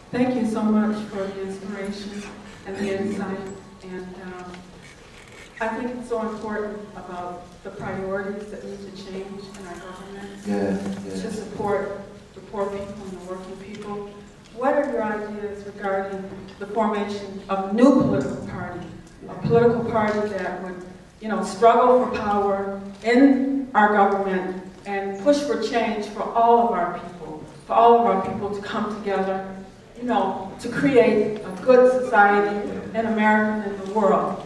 Thank you so much for the inspiration and the insight. And I think it's so important about the priorities that need to change in our government to support the poor people and the working people. What are your ideas regarding the formation of a new political party? A political party that would, struggle for power in our government and push for change for all of our people, to come together, to create a good society in America and in the world.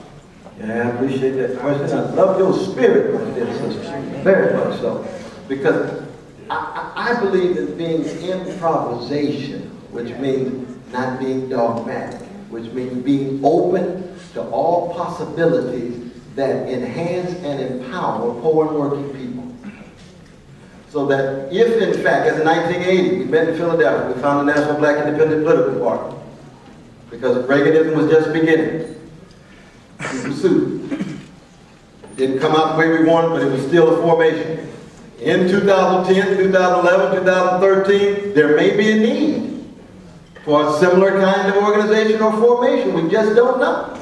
Yeah, I appreciate that question. I love your spirit with this, sister. Very much so. Because I believe in being improvisation, which means not being dogmatic, which means being open to all possibilities that enhance and empower poor and working people. So that if, in fact, as in 1980, we met in Philadelphia, we found the National Black Independent Political Party, because Reaganism was just beginning. We pursued it. Didn't come out the way we wanted, but it was still a formation. In 2010, 2011, 2013, there may be a need for a similar kind of organization or formation. We just don't know.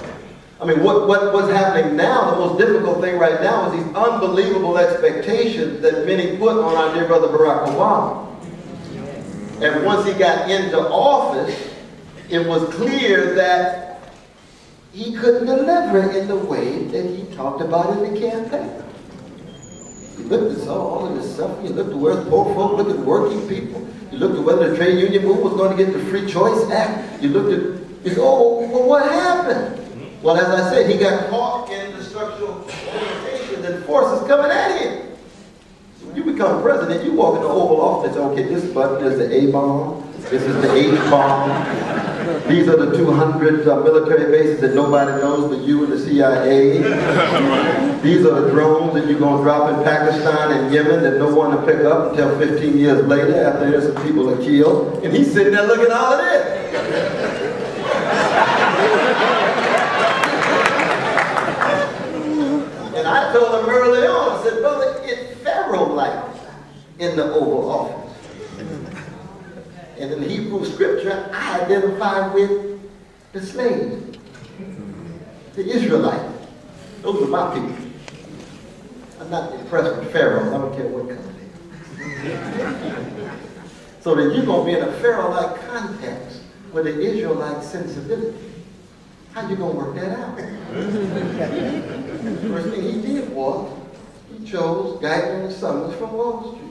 I mean, what's happening now, the most difficult thing right now is these unbelievable expectations that many put on our dear brother Barack Obama. And once he got into office, it was clear that he couldn't deliver in the way that he talked about in the campaign. You looked at all of this stuff, you looked at where the poor folk, looked at working people, you looked at whether the trade union movement was going to get the Free Choice Act, you looked at, you said, oh, well, what happened? Well, as I said, he got caught in the structural organizations and forces coming at him. So when you become president, you walk in the Oval Office and say, okay, this button is the A-bomb, this is the H-bomb, these are the 200 military bases that nobody knows but you and the CIA. These are the drones that you're going to drop in Pakistan and Yemen that no one will pick up until 15 years later after innocent people are killed. And he's sitting there looking at all of this. And I told him early on, I said, brother, it's Pharaoh-like in the Oval Office. And in the Hebrew scripture, I identify with the slaves, the Israelites. Those are my people. I'm not impressed with pharaohs. I don't care what color they are. So that you're going to be in a pharaoh-like context with an Israelite sensibility. How you going to work that out? The first thing he did was he chose Guyton and Summers from Wall Street.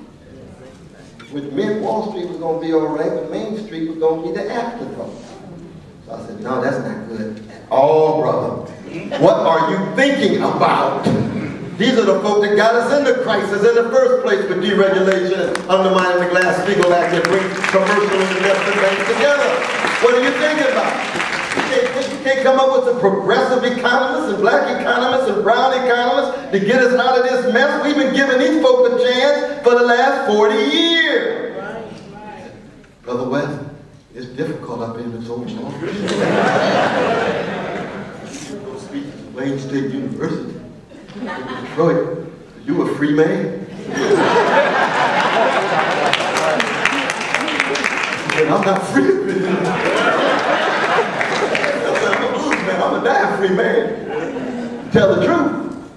Which meant Wall Street was going to be all right, but Main Street was going to be the afterthought. So I said, no, that's not good at all, brother. What are you thinking about? These are the folk that got us into crisis in the first place with deregulation and undermining the Glass-Steagall Act that brings commercial and investment banks together. What are you thinking about? You can't come up with some progressive economists and black economists and brown economists to get us out of this mess. We've been giving these folk a chance for the last 40 years. Right. Brother West, it's difficult up in this old law. Those speeches at Wayne State University in Detroit. You a free man? And I'm not free. I'm a damn free man, tell the truth,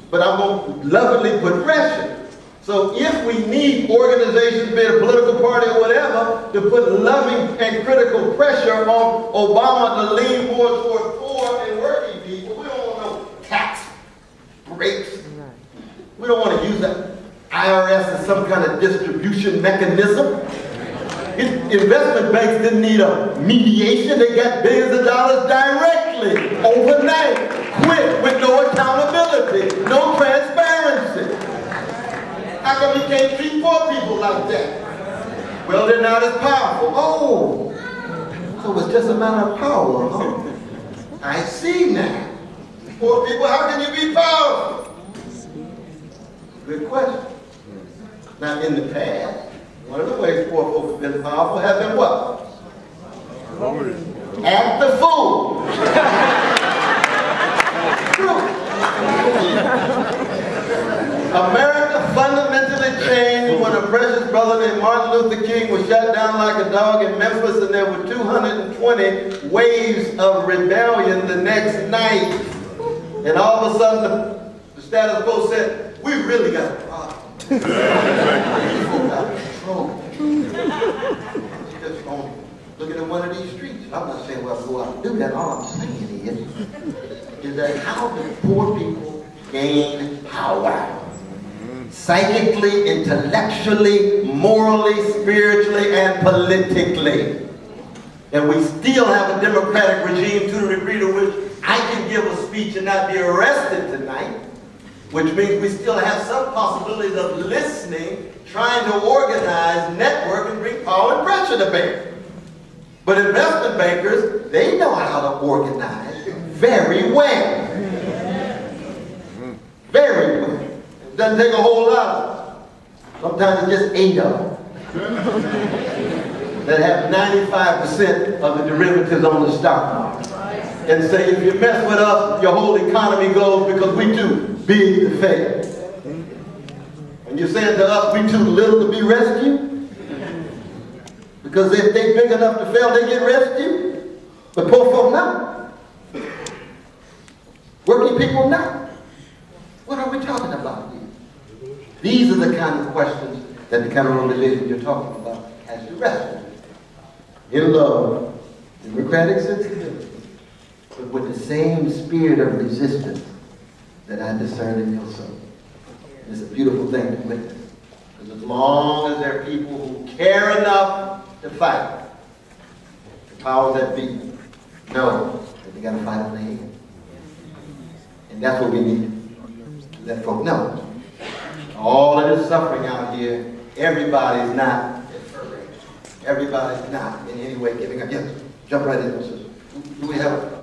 but I'm going to lovingly put pressure. So if we need organizations, be it a political party or whatever, to put loving and critical pressure on Obama to lean more toward poor and working people, we don't want no tax breaks. We don't want to use the IRS as some kind of distribution mechanism. Investment banks didn't need a mediation. They got billions of dollars directly, overnight, quick, with no accountability, no transparency. How come you can't treat poor people like that? Well, they're not as powerful. Oh, so it's just a matter of power, huh? I see now. Poor people, how can you be powerful? Good question. Now, in the past, one of the ways poor folks have been powerful have been what? Act the fool. True. America fundamentally changed when a precious brother named Martin Luther King was shot down like a dog in Memphis, and there were 220 waves of rebellion the next night. And all of a sudden, the status quo said, we really got a problem. People got control. Just looking at one of these streets. I'm not saying we'll go out and do that. All I'm saying is that how do poor people gain power? Psychically, intellectually, morally, spiritually, and politically. And we still have a democratic regime to the degree to which I can give a speech and not be arrested tonight, which means we still have some possibilities of listening, trying to organize, network, and bring power and pressure to bear. But investment bankers, they know how to organize very well. Very well. It doesn't take a whole lot. Sometimes it's just 8 of them that have 95% of the derivatives on the stock market. And say, if you mess with us, your whole economy goes because we too big to fail. And you're saying to us, we too little to be rescued? Because if they big enough to fail, they get rescued. But poor folk not. Working people not. What are we talking about here? These are the kind of questions that the kind of organization you're talking about has to wrestle with. In love, democratic sensibility, but with the same spirit of resistance that I discern in your soul. It's a beautiful thing to witness. Because as long as there are people who care enough to fight, the powers that be know that they got to fight on their hand. And that's what we need to let folk know. All of this suffering out here, everybody's not in any way giving up. Yes, jump right in, sister. Do we have